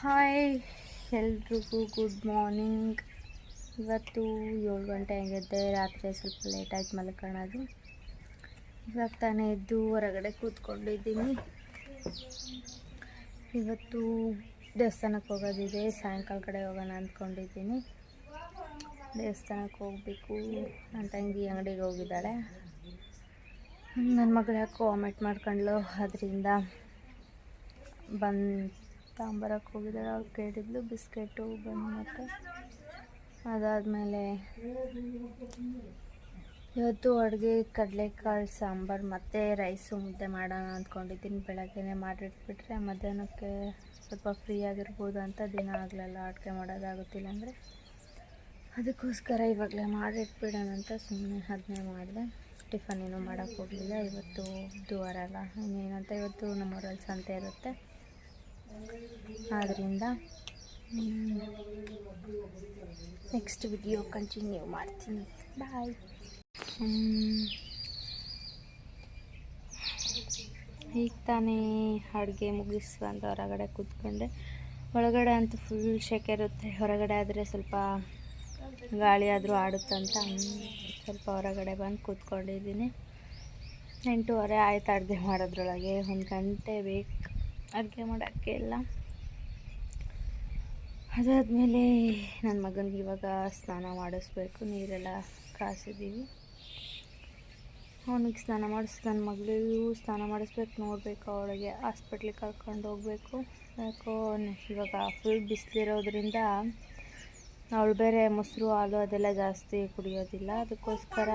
Hi ಎಲ್ರಿಗೂ good morning. ಇವತ್ತು 7 ಗಂಟೆ ಆಗಿದ್ದೆ. ರಾತ್ರಿ ಸ್ವಲ್ಪ ಲೇಟಾಗಿ ಮಲ್ಕೊಳ್ಳೋದು. ಇವಾಗ ತಾನೇ ಎದ್ದು ಹೊರಗಡೆ ಕೂತ್ಕೊಂಡಿದ್ದೀನಿ. ಇವತ್ತು ದೇವಸ್ಥಾನಕ್ಕೆ ಹೋಗೋದಿದೆ, ಸಾಯಂಕಾಲ ಕಡೆ ಹೋಗೋಣ ಅಂದ್ಕೊಂಡಿದ್ದೀನಿ. ದೇವಸ್ಥಾನಕ್ಕೆ ಹೋಗಬೇಕು. ನನ್ನ ತಂಗಿ ಅಂಗಡಿಗೆ ಹೋಗಿದ್ದಾಳೆ. ನನ್ನ ಮಗಳು ಯಾಕೋ ವಾಮಿಟ್ ಮಾಡ್ಕೊಂಡ್ಲು, ಅದರಿಂದ ತಾಂಬರಕ್ಕೆ ಹೋಗಿದ್ದಾಳೆ. ಅವ್ರು ಕೇಳಿದ್ಲು ಬಿಸ್ಕೆಟು ಬನ್. ಮತ್ತು ಅದಾದಮೇಲೆ ಇವತ್ತು ಅಡುಗೆ ಕಡಲೆಕಾಳು ಸಾಂಬಾರು ಮತ್ತು ರೈಸು ಮುದ್ದೆ ಮಾಡೋಣ ಅಂದ್ಕೊಂಡಿದ್ದೀನಿ. ಬೆಳಗ್ಗೆನೇ ಮಾಡಿಟ್ಬಿಟ್ರೆ ಮಧ್ಯಾಹ್ನಕ್ಕೆ ಸ್ವಲ್ಪ ಫ್ರೀ ಆಗಿರ್ಬೋದು ಅಂತ. ದಿನ ಆಗಲೆಲ್ಲ ಅಡುಗೆ ಮಾಡೋದಾಗುತ್ತಿಲ್ಲ ಅಂದರೆ ಅದಕ್ಕೋಸ್ಕರ ಇವಾಗಲೇ ಮಾಡಿಟ್ಬಿಡೋಣ ಅಂತ ಸುಮ್ಮನೆ ಅದನ್ನೇ ಮಾಡಿದೆ. ಟಿಫನ್ ಏನೂ ಮಾಡೋಕ್ಕೆ ಹೋಗಲಿಲ್ಲ. ಇವತ್ತು ಬುಧವಾರ ಅಲ್ಲ, ಇನ್ನೇನಂತ ಇವತ್ತು ನಮ್ಮೂರಲ್ಲಿ ಸಂತೆ ಇರುತ್ತೆ. ಆದ್ದರಿಂದ ನೆಕ್ಸ್ಟ್ ವಿಡಿಯೋ ಕಂಟಿನ್ಯೂ ಮಾಡ್ತೀನಿ. ಬಾಯ್. ಈಗ ತಾನೇ ಅಡುಗೆ ಮುಗಿಸ್ಕೊಂಡು ಹೊರಗಡೆ ಕೂತ್ಕೊಂಡೆ. ಒಳಗಡೆ ಅಂತೂ ಫುಲ್ ಶೆಕೆ ಇರುತ್ತೆ. ಹೊರಗಡೆ ಆದರೆ ಸ್ವಲ್ಪ ಗಾಳಿ ಆದರೂ ಆಡುತ್ತಂತ ಸ್ವಲ್ಪ ಹೊರಗಡೆ ಬಂದು ಕೂತ್ಕೊಂಡಿದ್ದೀನಿ. 8:30 ಆಯ್ತು ಅಡುಗೆ ಮಾಡೋದ್ರೊಳಗೆ. 1 ಗಂಟೆ ಬೇಕು ಅಡುಗೆ ಮಾಡೋಕ್ಕೆ ಎಲ್ಲ. ಅದಾದಮೇಲೆ ನನ್ನ ಮಗನಿಗೆ ಇವಾಗ ಸ್ನಾನ ಮಾಡಿಸ್ಬೇಕು. ನೀರೆಲ್ಲ ಕಾಸಿದ್ದೀವಿ. ಅವನಿಗೆ ಸ್ನಾನ ನನ್ನ ಮಗಳಿಗೂ ಸ್ನಾನ ಮಾಡಿಸ್ಬೇಕು. ನೋಡಬೇಕು, ಅವಳಿಗೆ ಹಾಸ್ಪಿಟ್ಲಿಗೆ ಕರ್ಕೊಂಡು ಹೋಗಬೇಕು. ಯಾಕೋ ಇವಾಗ ಫುಲ್ ಬಿಸಿಲಿರೋದ್ರಿಂದ ಅವಳು ಬೇರೆ ಮೊಸರು ಹಾಲು ಅದೆಲ್ಲ ಜಾಸ್ತಿ ಕುಡಿಯೋದಿಲ್ಲ. ಅದಕ್ಕೋಸ್ಕರ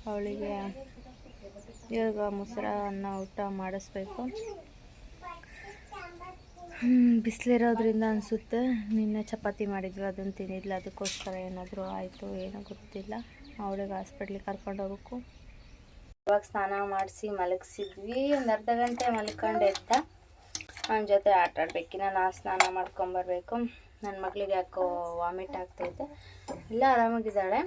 ಅವಳಿಗೆ ಇವಾಗ ಮೊಸರು ಅನ್ನ ಊಟ ಮಾಡಿಸ್ಬೇಕು. ಬಿಸಿಲಿರೋದ್ರಿಂದ ಅನಿಸುತ್ತೆ. ನಿನ್ನೆ ಚಪಾತಿ ಮಾಡಿದ್ವಿ, ಅದನ್ನು ತಿನ್ನಿದ್ಲ. ಅದಕ್ಕೋಸ್ಕರ ಏನಾದರೂ ಆಯಿತು ಏನೋ ಗೊತ್ತಿಲ್ಲ. ಅವಳಿಗೆ ಹಾಸ್ಪಿಟ್ಲಿಗೆ ಕರ್ಕೊಂಡು ಹೋಗ್ಬೇಕು. ಇವಾಗ ಸ್ನಾನ ಮಾಡಿಸಿ ಮಲಗಿಸಿದ್ವಿ. ಒಂದು ಅರ್ಧ ಗಂಟೆ ಮಲ್ಕೊಂಡು ಎದ್ದ. ಅವನ ಜೊತೆ ಆಟ ಆಡಬೇಕಿನ್ನ ನಾನು ಸ್ನಾನ ಮಾಡ್ಕೊಂಬರ್ಬೇಕು. ನನ್ನ ಮಗಳಿಗೆ ಯಾಕೋ ವಾಮಿಟ್ ಆಗ್ತೈತೆ. ಇಲ್ಲ ಆರಾಮಾಗಿದ್ದಾಳೆ,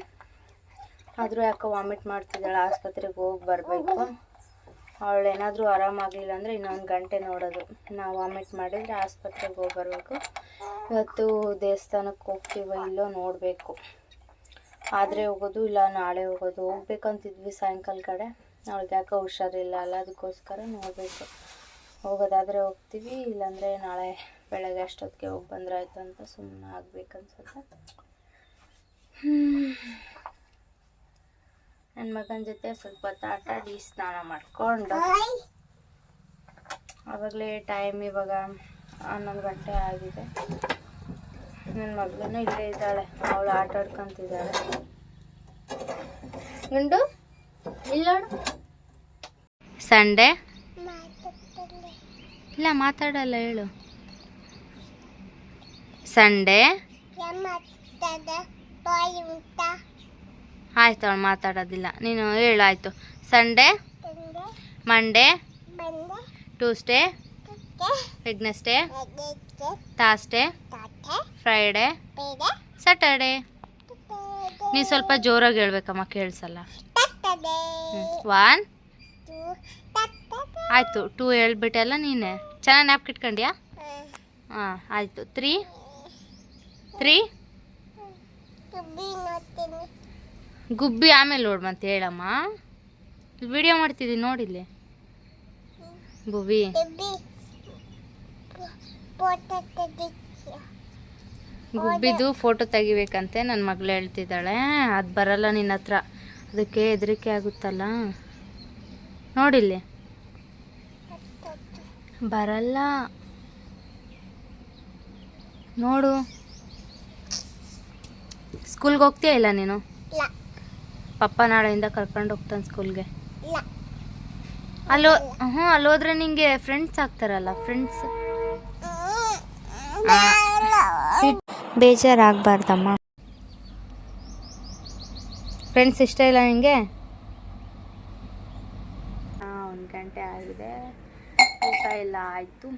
ಆದರೂ ಯಾಕೋ ವಾಮಿಟ್ ಮಾಡ್ತಿದ್ದಾಳೆ. ಆಸ್ಪತ್ರೆಗೆ ಹೋಗಿ ಬರಬೇಕು. ಅವಳು ಏನಾದರೂ ಆರಾಮಾಗಲಿಲ್ಲ ಅಂದರೆ ಇನ್ನೊಂದು ಗಂಟೆ ನೋಡೋದು. ನಾವು ವಾಮಿಟ್ ಮಾಡಿದರೆ ಆಸ್ಪತ್ರೆಗೆ ಹೋಗಿ ಬರಬೇಕು. ಇವತ್ತು ದೇವಸ್ಥಾನಕ್ಕೆ ಹೋಗ್ತೀವೋ ಇಲ್ಲೋ ನೋಡಬೇಕು. ಆದರೆ ಹೋಗೋದು, ಇಲ್ಲ ನಾಳೆ ಹೋಗೋದು. ಹೋಗ್ಬೇಕಂತಿದ್ವಿ ಸಾಯಂಕಾಲ ಕಡೆ. ಅವಳಿಗೆ ಯಾಕೋ ಹುಷಾರಿಲ್ಲ ಅಲ್ಲ, ಅದಕ್ಕೋಸ್ಕರ ನೋಡಬೇಕು. ಹೋಗೋದಾದರೆ ಹೋಗ್ತೀವಿ, ಇಲ್ಲಾಂದರೆ ನಾಳೆ ಬೆಳಗ್ಗೆ ಅಷ್ಟೊತ್ತಿಗೆ ಹೋಗಿ ಬಂದರೆ ಆಯಿತು ಅಂತ ಸುಮ್ಮನೆ ಆಗಬೇಕನ್ಸುತ್ತೆ. ನನ್ನ ಮಗನ ಜೊತೆ ಸ್ವಲ್ಪ ಹೊತ್ತು ಆಟ ಆಡಿ ಸ್ನಾನ ಮಾಡಿಕೊಂಡು ಆವಾಗಲೇ ಟೈಮ್ ಇವಾಗ 11 ಗಂಟೆ ಆಗಿದೆ. ನನ್ನ ಮಗಳೂ ಇಲ್ಲೇ ಇದ್ದಾಳೆ, ಅವಳು ಆಟ ಆಡ್ಕೊತಿದ್ದಾಳೆ. ಗುಂಡು ಇಲ್ಲ ಸಂಡೇ ಇಲ್ಲ ಮಾತಾಡಲ್ಲ, ಹೇಳು. ಸಂಡೇ ಆಯ್ತು, ಅವಳು ಮಾತಾಡೋದಿಲ್ಲ. ನೀನು ಹೇಳು ಆಯಿತು. Sunday, Monday, Tuesday, Wednesday, Thursday, Friday, Saturday. ನೀನು ಸ್ವಲ್ಪ ಜೋರಾಗಿ ಹೇಳ್ಬೇಕಮ್ಮ, ಕೇಳಿಸಲ್ಲ. 1 ಆಯಿತು. 2 ಹೇಳ್ಬಿಟ್ಟೆಲ್ಲ ನೀನೆ. ಚೆನ್ನಾಗಿ ನ್ಯಾಪ್ಕ್ ಇಟ್ಕೊಂಡ್ಯಾ? ಹಾಂ ಆಯಿತು. 3 ಗುಬ್ಬಿ ಆಮೇಲೆ ನೋಡು ಮತ್ತೆ ಹೇಳಮ್ಮ. ವಿಡಿಯೋ ಮಾಡ್ತಿದ್ದೀನಿ ನೋಡಿಲ್ಲಿ. ಗುಬ್ಬಿ ಗುಬ್ಬಿದು ಫೋಟೋ ತೆಗಿಬೇಕಂತೆ ನನ್ನ ಮಗಳು ಹೇಳ್ತಿದ್ದಾಳೆ. ಅದು ಬರಲ್ಲ ನಿನ್ನ ಹತ್ರ, ಅದಕ್ಕೆ ಹೆದರಿಕೆ ಆಗುತ್ತಲ್ಲ. ನೋಡಿಲ್ಲಿ ಬರಲ್ಲ, ನೋಡು. ಸ್ಕೂಲ್ಗೆ ಹೋಗ್ತೀಯ ಇಲ್ಲ ನೀನು? ಪಪ್ಪ ನಾಳೆಯಿಂದ ಕರ್ಕೊಂಡು ಹೋಗ್ತಾನೆ ಸ್ಕೂಲ್ಗೆ. ಅಲ್ಲಿ ಹೋದ್ರೆ ನಿಂಗೆ ಫ್ರೆಂಡ್ಸ್ ಆಗ್ತಾರಲ್ಲ, ಫ್ರೆಂಡ್ಸ್. ಬೇಜಾರಾಗಬಾರ್ದಮ್ಮ. ಫ್ರೆಂಡ್ಸ್ ಇಷ್ಟ ಇಲ್ಲ ನಿಂಗೆ? 1 ಗಂಟೆ ಆಗಿದೆ, ಊಟ ಎಲ್ಲ ಆಯಿತು.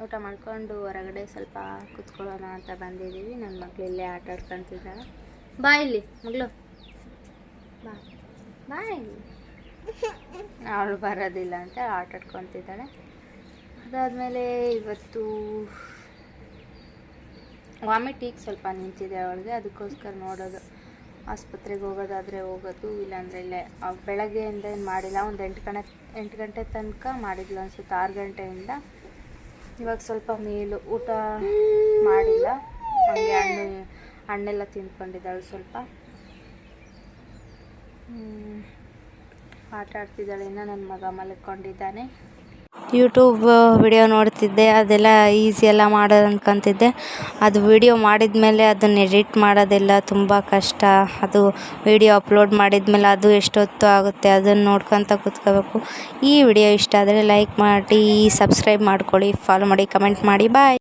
ಊಟ ಮಾಡ್ಕೊಂಡು ಹೊರಗಡೆ ಸ್ವಲ್ಪ ಕೂತ್ಕೊಳ್ಳೋಣ ಅಂತ ಬಂದಿದ್ದೀವಿ. ನನ್ನ ಮಗಳು ಇಲ್ಲೇ ಆಟ ಆಡ್ಕೊತಿದ್ದಾಳೆ. ಬಾ ಇಲ್ಲಿ ಮಗಳು, ಬಾ ಬಾಯ್. ಅವಳು ಬರೋದಿಲ್ಲ ಅಂತ ಆಟ ಆಡ್ಕೊತಿದ್ದಾಳೆ. ಅದಾದಮೇಲೆ ಇವತ್ತು ವಾಮಿಟ್ ಈಗ ಸ್ವಲ್ಪ ನಿಂತಿದೆ ಅವಳಿಗೆ, ಅದಕ್ಕೋಸ್ಕರ ನೋಡೋದು. ಆಸ್ಪತ್ರೆಗೆ ಹೋಗೋದಾದರೆ ಹೋಗೋದು, ಇಲ್ಲಾಂದರೆ ಇಲ್ಲೇ. ಬೆಳಗ್ಗೆಯಿಂದ ಏನು ಮಾಡಿಲ್ಲ, ಒಂದು 8 ಗಂಟೆ ತನಕ ಮಾಡಿದ್ಲು ಅನಿಸುತ್ತೆ, 6 ಗಂಟೆಯಿಂದ. ಇವಾಗ ಸ್ವಲ್ಪ ಮೇಲು ಊಟ ಮಾಡಿಲ್ಲ, ಹಾಗೆ ಹಣ್ಣೆಲ್ಲ ತಿಂದ್ಕೊಂಡಿದ್ದಾಳೆ ಸ್ವಲ್ಪ. ಆಟ ಆಡ್ತಿದ್ದಾಳೆ. ಇನ್ನು ನನ್ನ ಮಗ ಮಲ್ಕೊಂಡಿದ್ದಾನೆ. ಯೂಟ್ಯೂಬ್ ವಿಡಿಯೋ ನೋಡ್ತಿದ್ದೆ, ಅದೆಲ್ಲ ಈಸಿ ಎಲ್ಲ ಮಾಡೋದು ಅಂದ್ಕೊತಿದ್ದೆ. ಅದು ವಿಡಿಯೋ ಮಾಡಿದ ಮೇಲೆ ಅದನ್ನು ಎಡಿಟ್ ಮಾಡೋದೆಲ್ಲ ತುಂಬ ಕಷ್ಟ. ಅದು ವಿಡಿಯೋ ಅಪ್ಲೋಡ್ ಮಾಡಿದ ಮೇಲೆ ಅದು ಎಷ್ಟೊತ್ತು ಆಗುತ್ತೆ, ಅದನ್ನು ನೋಡ್ಕೊತ ಕೂತ್ಕೋಬೇಕು. ಈ ವಿಡಿಯೋ ಇಷ್ಟ ಆದರೆ ಲೈಕ್ ಮಾಡಿ, ಸಬ್ಸ್ಕ್ರೈಬ್ ಮಾಡ್ಕೊಳ್ಳಿ, ಫಾಲೋ ಮಾಡಿ, ಕಮೆಂಟ್ ಮಾಡಿ. ಬಾಯ್.